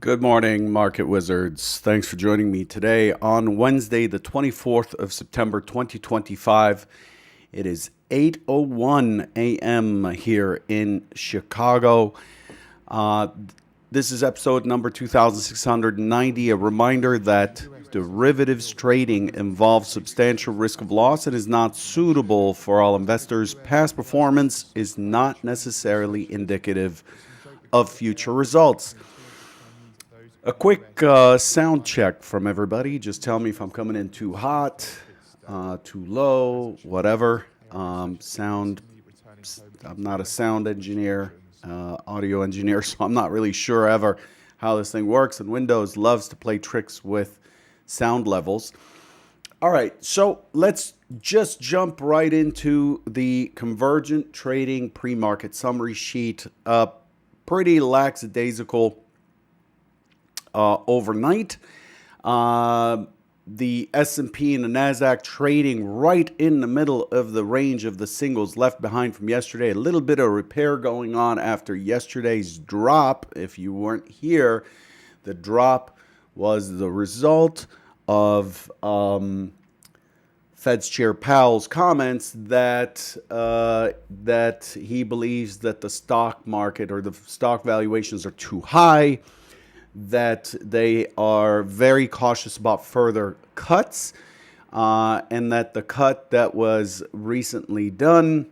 Good morning, market wizards. Thanks for joining me today on Wednesday, the 24th of September, 2025. It is 8:01 a.m. here in Chicago. Uh, this is episode number 2690. A reminder that derivatives trading involves substantial risk of loss and is not suitable for all investors. Past performance is not necessarily indicative of future results. A quick sound check from everybody. Just tell me if I'm coming in too hot, too low, whatever. Sound. I'm not a sound engineer, audio engineer, so I'm not really sure ever how this thing works. And Windows loves to play tricks with sound levels. All right, so let's just jump right into the Convergent Trading pre-market summary sheet. Pretty lackadaisical overnight. The S&P and the NASDAQ trading right in the middle of the range of the singles left behind from yesterday. A little bit of repair going on after yesterday's drop. If you weren't here, the drop was the result of Fed's Chair Powell's comments that he believes that the stock market or the stock valuations are too high, that they are very cautious about further cuts, and that the cut that was recently done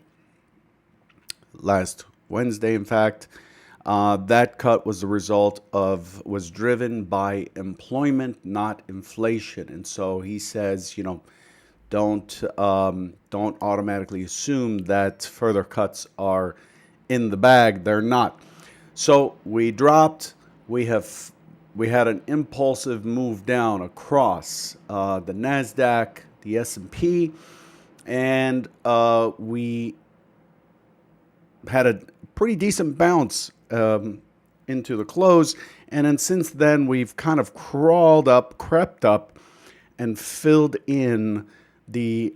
last Wednesday, in fact, that cut was was driven by employment, not inflation. And so he says, don't automatically assume that further cuts are in the bag. They're not. So we dropped. We had an impulsive move down across the NASDAQ, the S&P, and we had a pretty decent bounce into the close. And then since then, we've kind of crept up, and filled in the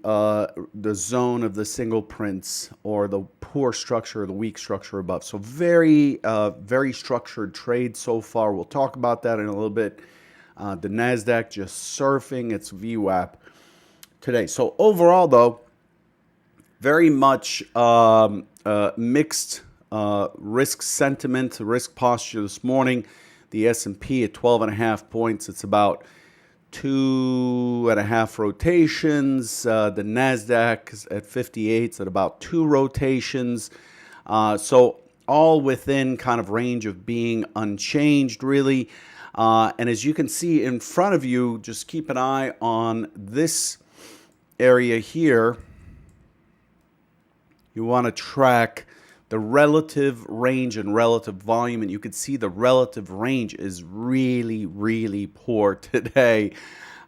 zone of the single prints or the poor structure or the weak structure above. So very structured trade so far. We'll talk about that in a little bit. The NASDAQ just surfing its VWAP today. So overall, though, very much mixed risk sentiment, risk posture this morning. The S&P at 12.5 points. It's about 2.5 rotations. The NASDAQ is at 58, it's at about 2 rotations. So all within kind of range of being unchanged, really. And as you can see in front of you, just keep an eye on this area here. You want to track the relative range and relative volume, and you can see the relative range is really, really poor today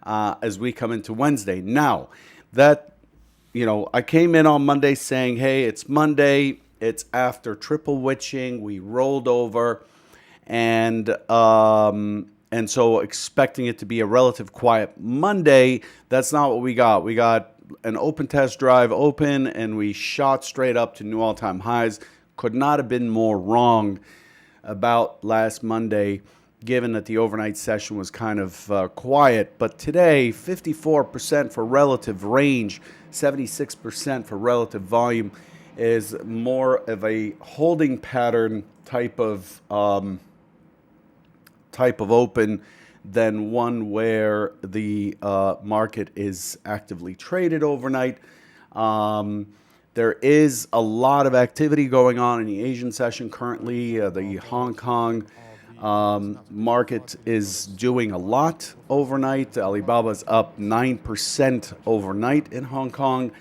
as we come into Wednesday. Now, I came in on Monday saying, hey, it's Monday, it's after triple witching, we rolled over, and so expecting it to be a relative quiet Monday. That's not what we got. We got an open test drive open, and we shot straight up to new all-time highs. Could not have been more wrong about last Monday, given that the overnight session was kind of quiet. But today, 54% for relative range, 76% for relative volume, is more of a holding pattern type of open than one where the market is actively traded overnight. There is a lot of activity going on in the Asian session currently. The Hong Kong market is doing a lot overnight. Alibaba's up 9% overnight in Hong Kong.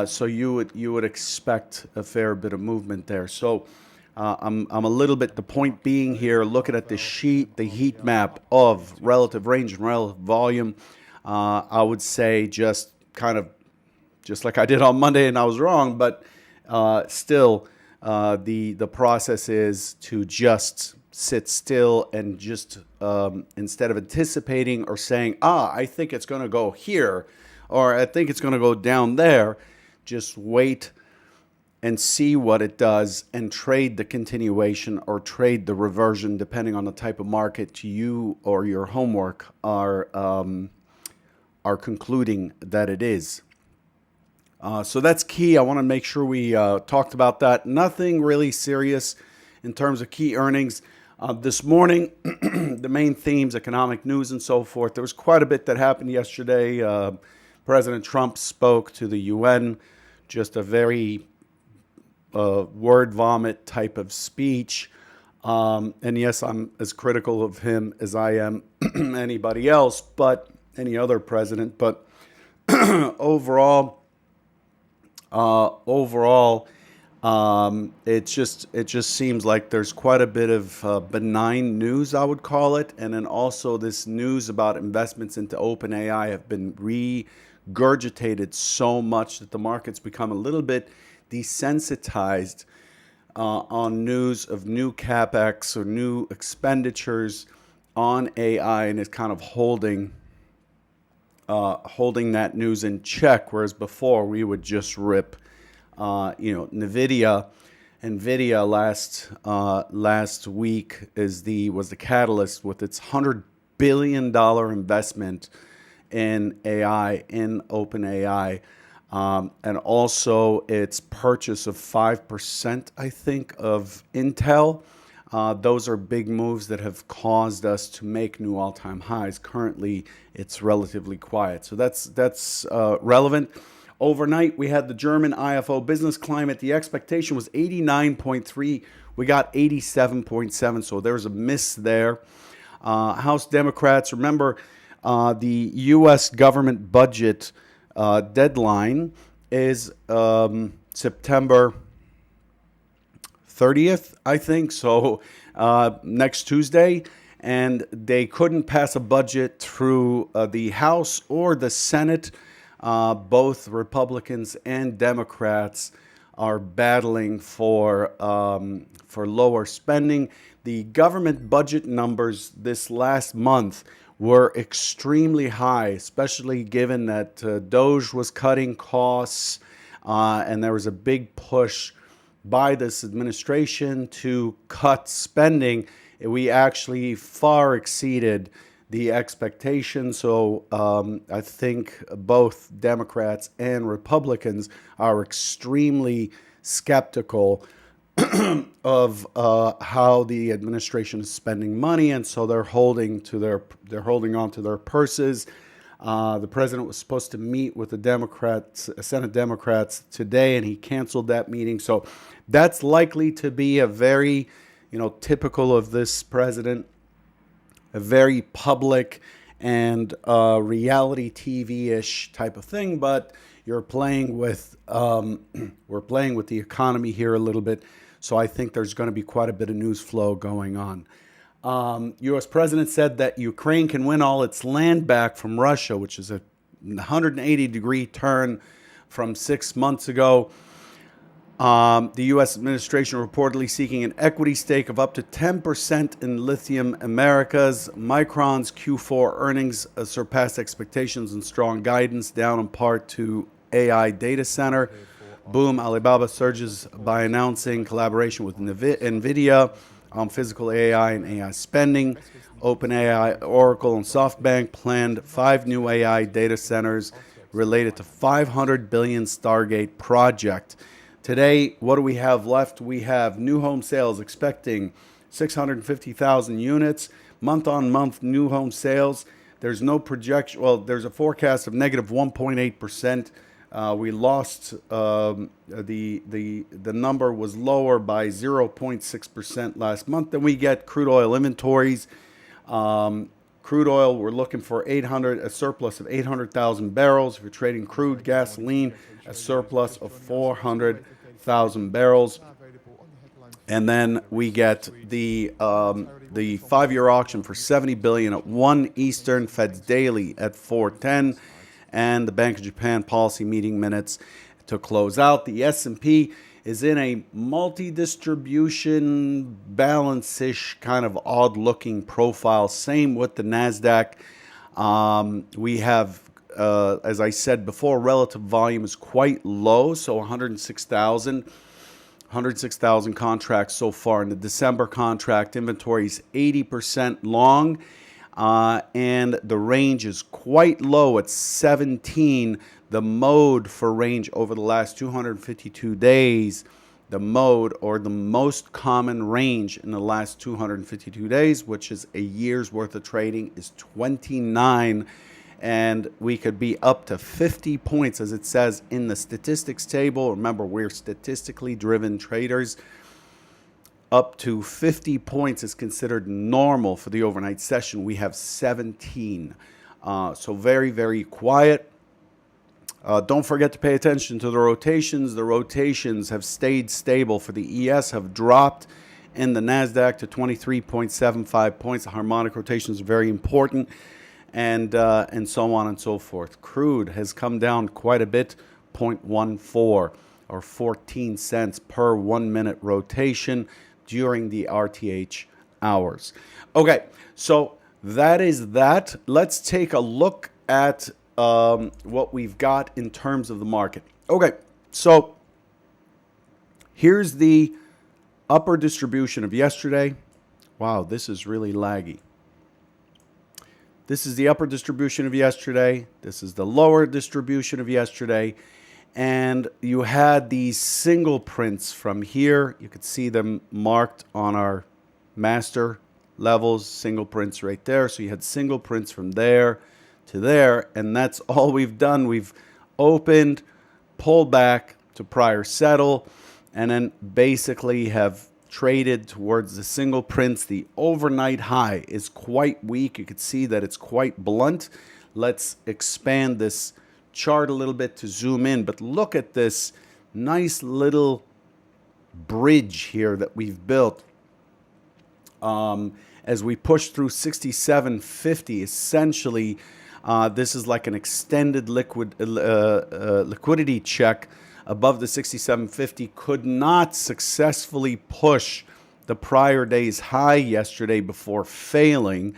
So you would expect a fair bit of movement there. So I'm a little bit, the point being here, looking at the heat map of relative range and relative volume, I would say just like I did on Monday, and I was wrong, but still the process is to just sit still and just instead of anticipating or saying, I think it's going to go here, or I think it's going to go down there, just wait and see what it does and trade the continuation or trade the reversion, depending on the type of market you or your homework are concluding that it is. So that's key. I want to make sure we talked about that. Nothing really serious in terms of key earnings. This morning, the main themes, economic news and so forth. There was quite a bit that happened yesterday. President Trump spoke to the UN, just a very word vomit type of speech. And yes, I'm as critical of him as I am anybody else, but any other president. But overall, it just seems like there's quite a bit of benign news, I would call it, and then also this news about investments into OpenAI have been regurgitated so much that the market's become a little bit desensitized on news of new capex or new expenditures on AI, and is kind of holding that news in check, whereas before we would just rip. Nvidia last week was the catalyst with its $100 billion investment in AI, in OpenAI, and also its purchase of 5%, I think, of Intel. Those are big moves that have caused us to make new all-time highs. Currently, it's relatively quiet, so that's relevant. Overnight, we had the German IFO business climate. The expectation was 89.3. We got 87.7, so there's a miss there. House Democrats, remember, the U.S. government budget deadline is September 30th, I think, so next Tuesday. And they couldn't pass a budget through the House or the Senate. Both Republicans and Democrats are battling for lower spending. The government budget numbers this last month were extremely high, especially given that Doge was cutting costs, and there was a big push by this administration to cut spending. We actually far exceeded the expectation. So I think both Democrats and Republicans are extremely skeptical of how the administration is spending money, and so they're holding on to their purses. The president was supposed to meet with the Senate Democrats today, and he canceled that meeting. So that's likely to be a very, typical of this president, a very public and reality TV-ish type of thing. But we're playing with the economy here a little bit. So I think there's going to be quite a bit of news flow going on. U.S. president said that Ukraine can win all its land back from Russia, which is a 180-degree turn from 6 months ago. The U.S. administration reportedly seeking an equity stake of up to 10% in Lithium Americas. Micron's Q4 earnings surpassed expectations and strong guidance, down in part to AI data center. Boom, Alibaba surges by announcing collaboration with NVIDIA on physical AI and AI spending. OpenAI, Oracle, and SoftBank planned 5 new AI data centers related to $500 billion Stargate project. Today, what do we have left? We have new home sales expecting 650,000 units. Month-on-month new home sales. There's no projection. Well, there's a forecast of negative 1.8%. We lost the number was lower by 0.6% last month. Then we get crude oil inventories. Crude oil, we're looking for a surplus of 800,000 barrels. If you're trading crude, gasoline, a surplus of 400,000 barrels. And then we get the 5-year auction for $70 billion at 1 Eastern, Fed's daily at 4:10. And the Bank of Japan policy meeting minutes to close out. The S&P is in a multi-distribution, balance-ish, kind of odd-looking profile. Same with the NASDAQ. We have, as I said before, relative volume is quite low, so 106,000. 106,000 contracts so far in the December contract. Inventory is 80% long, and the range is quite low at 17. The mode for range over the last 252 days, the mode or the most common range in the last 252 days, which is a year's worth of trading, is 29. And we could be up to 50 points, as it says in the statistics table. Remember, we're statistically driven traders. Up to 50 points is considered normal for the overnight session. We have 17. So very, very quiet. Don't forget to pay attention to the rotations. The rotations have stayed stable for the ES, have dropped in the NASDAQ to 23.75 points. The harmonic rotations are very important. And so on and so forth. Crude has come down quite a bit, 0.14 or 14 cents per 1 minute rotation during the RTH hours. Okay, so that is that. Let's take a look at what we've got in terms of the market. Okay, so here's the upper distribution of yesterday. Wow, this is really laggy. This is the upper distribution of yesterday. This is the lower distribution of yesterday. And you had these single prints from here. You could see them marked on our master levels, single prints right there. So you had single prints from there to there. And that's all we've done. We've opened, pulled back to prior settle, and then basically have traded towards the single prints. The overnight high is quite weak. You can see that it's quite blunt. Let's expand this chart a little bit to zoom in, but look at this nice little bridge here that we've built as we push through 67.50. Essentially, this is like an extended liquidity check above the 67.50. Could not successfully push the prior day's high yesterday before failing.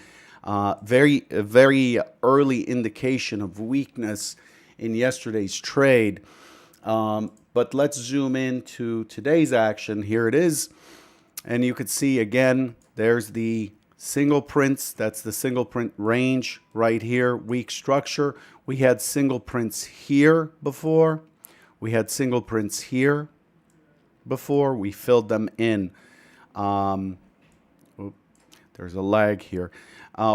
Very early indication of weakness in yesterday's trade. But let's zoom into today's action. Here it is. And you could see again, there's the single prints. That's the single print range right here. Weak structure. We had single prints here before. We had single prints here before. We filled them in. There's a lag here.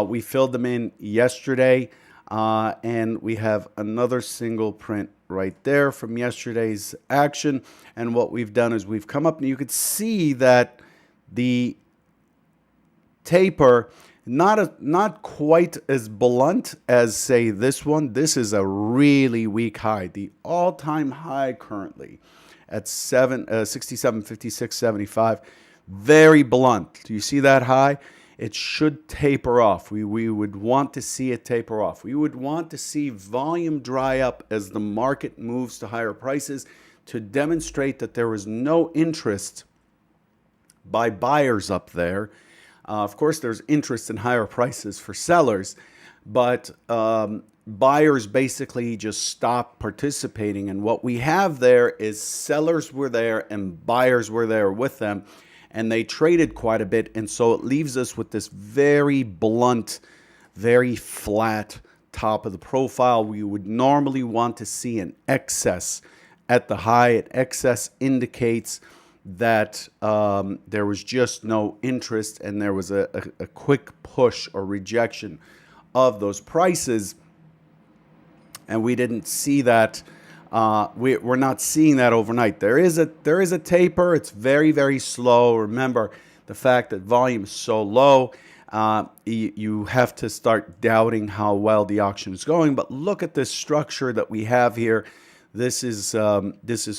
We filled them in yesterday, and we have another single print right there from yesterday's action. And what we've done is we've come up, and you could see that the taper, not quite as blunt as, say, this one. This is a really weak high. The all-time high currently at 67.56.75. Very blunt. Do you see that high? It should taper off. We would want to see it taper off. We would want to see volume dry up as the market moves to higher prices to demonstrate that there is no interest by buyers up there. Of course, there's interest in higher prices for sellers, but buyers basically just stopped participating. And what we have there is sellers were there and buyers were there with them, and they traded quite a bit. And so it leaves us with this very blunt, very flat top of the profile. We would normally want to see an excess at the high. An excess indicates that there was just no interest, and there was a quick push or rejection of those prices, and we didn't see that. We're not seeing that overnight. There is a taper. It's very slow. Remember the fact that volume is so low. You have to start doubting how well the auction is going. But look at this structure that we have here. This is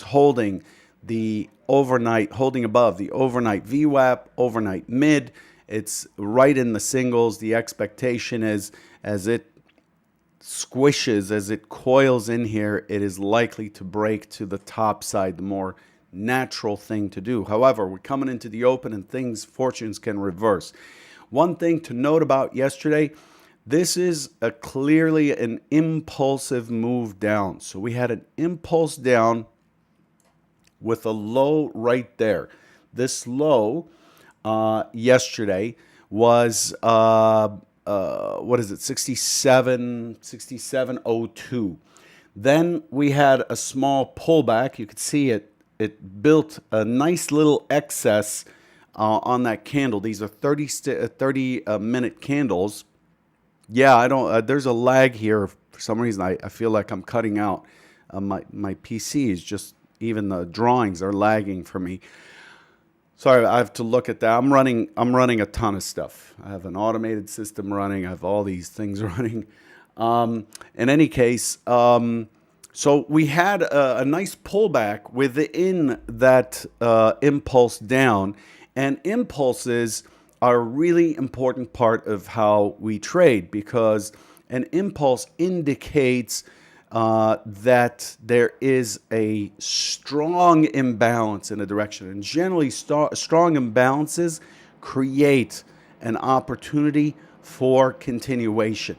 holding the overnight, holding above the overnight VWAP, overnight mid. It's right in the singles. The expectation is as it squishes, as it coils in here, it is likely to break to the top side, the more natural thing to do. However, we're coming into the open and fortunes can reverse. One thing to note about yesterday, this is clearly an impulsive move down. So we had an impulse down with a low right there. This low yesterday was what is it, 67.02. Then we had a small pullback. You could see it built a nice little excess on that candle. These are 30 minute candles. Yeah, I don't. There's a lag here for some reason. I feel like I'm cutting out. My PC is just, even the drawings are lagging for me. Sorry, I have to look at that. I'm running a ton of stuff. I have an automated system running. I have all these things running. In any case, so we had a nice pullback within that impulse down, and impulses are a really important part of how we trade, because an impulse indicates that there is a strong imbalance in a direction. And generally, strong imbalances create an opportunity for continuation.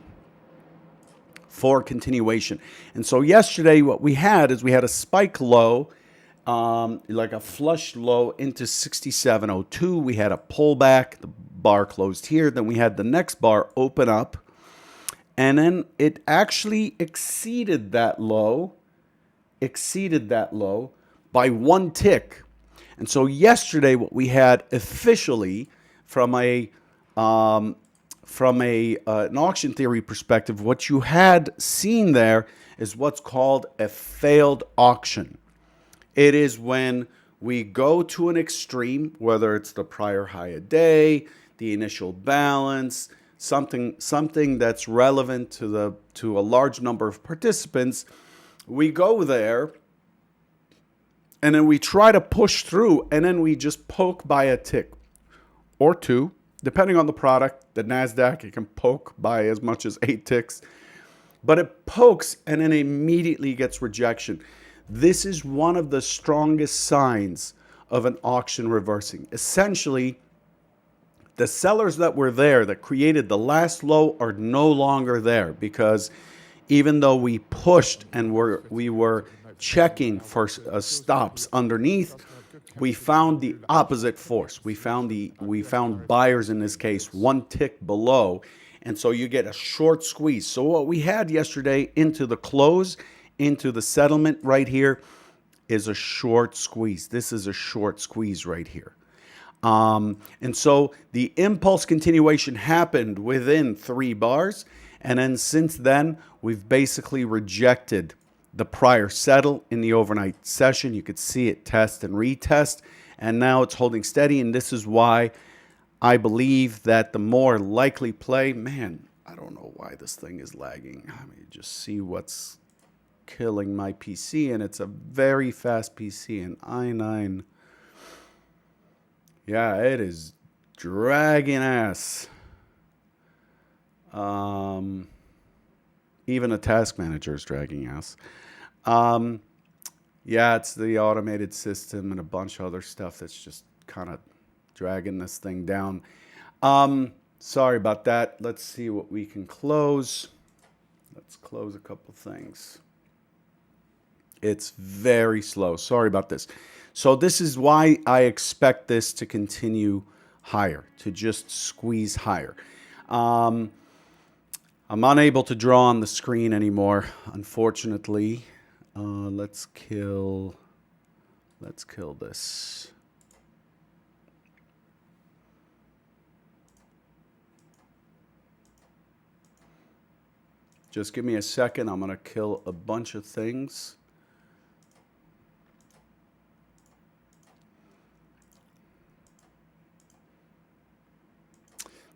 And so yesterday, what we had is we had a spike low, like a flush low into 67.02. We had a pullback. The bar closed here. Then we had the next bar open up. And then it actually exceeded that low by one tick. And so yesterday, what we had officially from an auction theory perspective, what you had seen there is what's called a failed auction. It is when we go to an extreme, whether it's the prior high a day, the initial balance, something that's relevant to a large number of participants. We go there, and then we try to push through, and then we just poke by a tick or two, depending on the product. The NASDAQ, it can poke by as much as 8 ticks, but it pokes and then immediately gets rejection. This is one of the strongest signs of an auction reversing. Essentially, the sellers that were there that created the last low are no longer there, because even though we pushed and we were checking for stops underneath, we found the opposite force. We found buyers in this case one tick below, and so you get a short squeeze. So what we had yesterday into the close, into the settlement right here, is a short squeeze. This is a short squeeze right here. And so the impulse continuation happened within 3 bars. And then since then, we've basically rejected the prior settle in the overnight session. You could see it test and retest. And now it's holding steady. And this is why I believe that the more likely play, man, I don't know why this thing is lagging. I mean, just see what's killing my PC. And it's a very fast PC, an i9. Yeah, it is dragging ass. Even a task manager is dragging ass. Yeah, it's the automated system and a bunch of other stuff that's just kind of dragging this thing down. Sorry about that. Let's see what we can close. Let's close a couple things. It's very slow. Sorry about this. So this is why I expect this to continue higher, to just squeeze higher. I'm unable to draw on the screen anymore, unfortunately. Let's kill this. Just give me a second. I'm going to kill a bunch of things.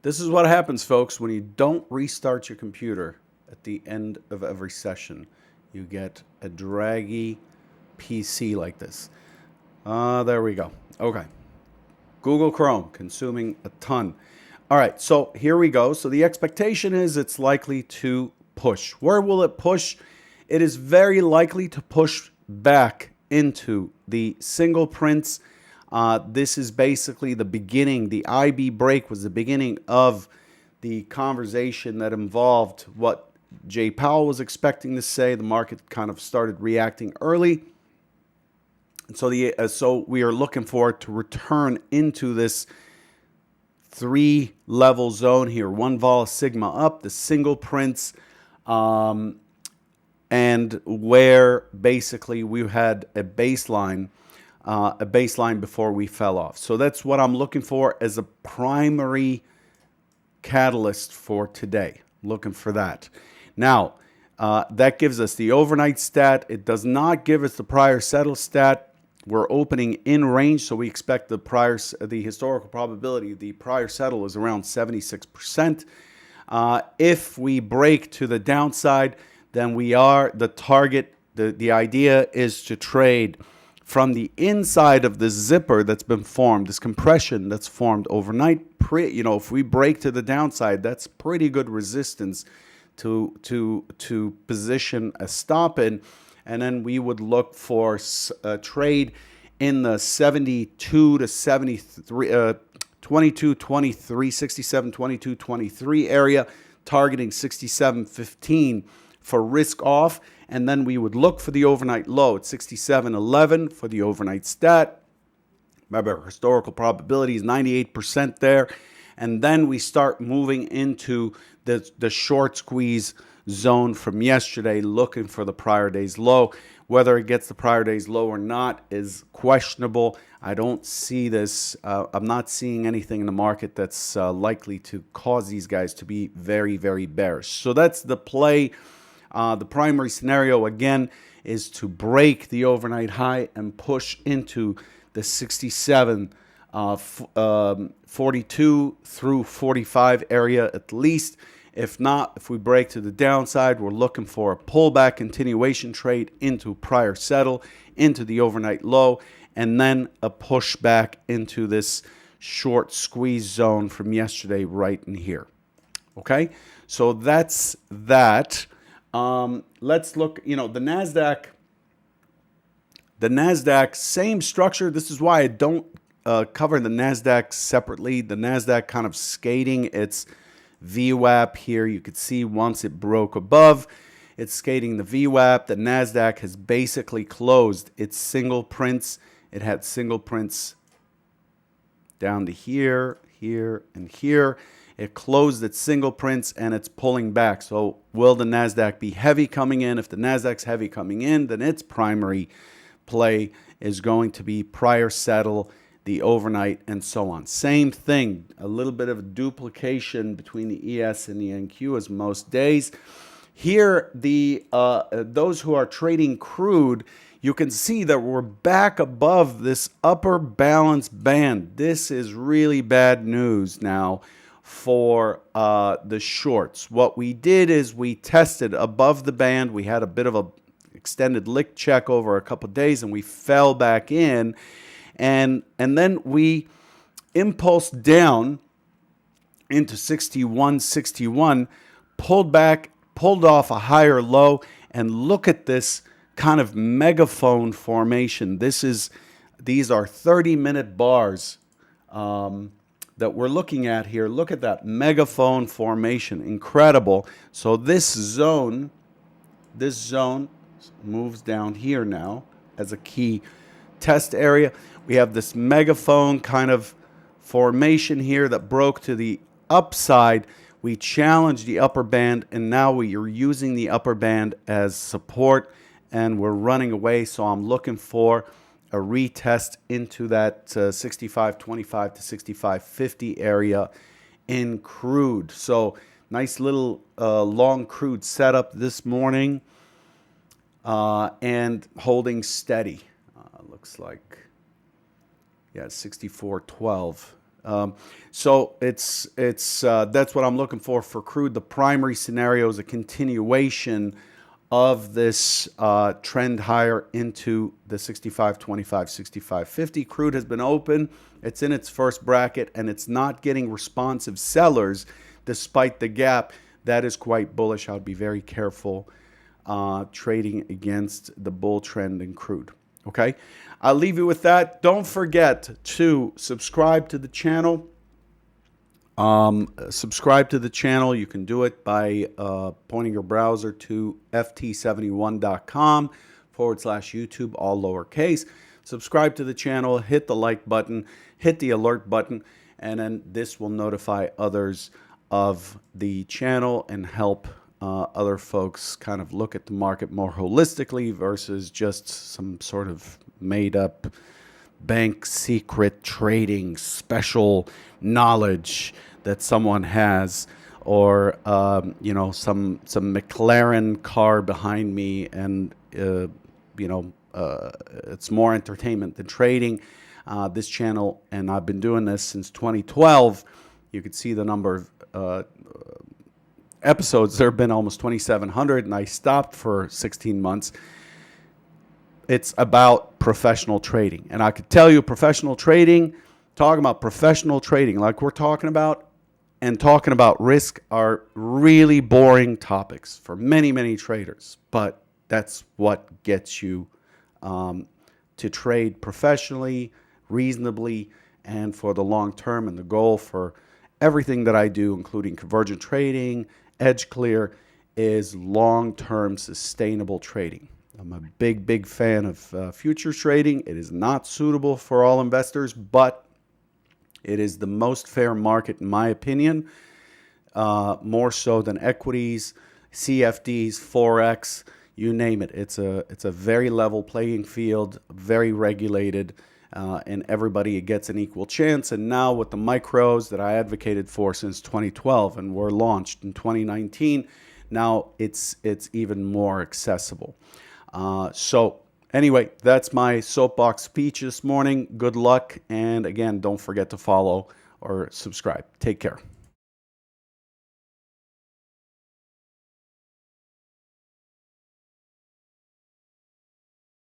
This is what happens, folks, when you don't restart your computer at the end of every session. You get a draggy PC like this. There we go. Okay. Google Chrome consuming a ton. All right, so here we go. So the expectation is it's likely to push. Where will it push? It is very likely to push back into the single prints. This is basically the beginning. The IB break was the beginning of the conversation that involved what Jay Powell was expecting to say. The market kind of started reacting early. So we are looking for it to return into this three level zone here. One vol sigma up, the single prints, and where basically we had a baseline before we fell off. So that's what I'm looking for as a primary catalyst for today. Looking for that. Now, that gives us the overnight stat. It does not give us the prior settle stat. We're opening in range, so we expect the historical probability, the prior settle is around 76%. If we break to the downside, then we are the target. The idea is to trade from the inside of this zipper that's been formed, this compression that's formed overnight. If we break to the downside, that's pretty good resistance to position a stop in, and then we would look for a trade in the 72 to 73, 22, 23, 67, 22, 23 area, targeting 67.15 for risk off, and then we would look for the overnight low at 67.11 for the overnight stat. Remember, historical probability is 98% there. And then we start moving into the short squeeze zone from yesterday, looking for the prior day's low. Whether it gets the prior day's low or not is questionable. I don't see this. I'm not seeing anything in the market that's likely to cause these guys to be very, very bearish. So that's the play. The primary scenario, again, is to break the overnight high and push into the 67, 42 through 45 area at least. If not, if we break to the downside, we're looking for a pullback continuation trade into prior settle, into the overnight low, and then a pushback into this short squeeze zone from yesterday right in here. Okay, so that's that. Let's look, the NASDAQ, same structure. This is why I don't cover the NASDAQ separately. The NASDAQ kind of skating its VWAP here. You could see once it broke above, it's skating the VWAP. The NASDAQ has basically closed its single prints. It had single prints down to here, here, and here. It closed its single prints and it's pulling back. So will the NASDAQ be heavy coming in? If the NASDAQ's heavy coming in, then its primary play is going to be prior settle, the overnight, and so on. Same thing, a little bit of a duplication between the ES and the NQ as most days. Here, those who are trading crude, you can see that we're back above this upper balance band. This is really bad news now for the shorts. What we did is we tested above the band. We had a bit of a extended lick check over a couple of days, and we fell back in. And then we impulsed down into 61, pulled back, pulled off a higher low, and look at this kind of megaphone formation. These are 30-minute bars that we're looking at here. Look at that megaphone formation, incredible. So this zone moves down here now as a key test area. We have this megaphone kind of formation here that broke to the upside. We challenged the upper band, and now we are using the upper band as support, and we're running away. So I'm looking for a retest into that 65.25 to 65.50 area in crude. So nice little long crude setup this morning, and holding steady. Looks like, yeah, 64.12. So it's that's what I'm looking for crude. The primary scenario is a continuation of this trend higher into the 65.25, 65.50. Crude has been open. It's in its first bracket, and it's not getting responsive sellers despite the gap. That is quite bullish. I would be very careful trading against the bull trend in crude. Okay, I'll leave you with that. Don't forget to subscribe to the channel. Subscribe to the channel. You can do it by pointing your browser to ft71.com/YouTube, all lowercase. subscribe to the channel, hit the like button, hit the alert button, and then this will notify others of the channel and help other folks kind of look at the market more holistically versus just some sort of made up bank secret trading special knowledge that someone has, or some McLaren car behind me, and it's more entertainment than trading. This channel, and I've been doing this since 2012. You could see the number of episodes. There have been almost 2,700, and I stopped for 16 months. It's about professional trading. And I could tell you, professional trading, talking about professional trading like we're talking about, and talking about risk are really boring topics for many, many traders. But that's what gets you to trade professionally, reasonably, and for the long term. And the goal for everything that I do, including convergent trading, edge clear, is long-term sustainable trading. I'm a big, big fan of futures trading. It is not suitable for all investors, but it is the most fair market, in my opinion, more so than equities, CFDs, Forex, you name it. It's a very level playing field, very regulated, and everybody gets an equal chance. And now with the micros that I advocated for since 2012 and were launched in 2019, now it's even more accessible. So anyway, that's my soapbox speech this morning. Good luck. And again, don't forget to follow or subscribe. Take care.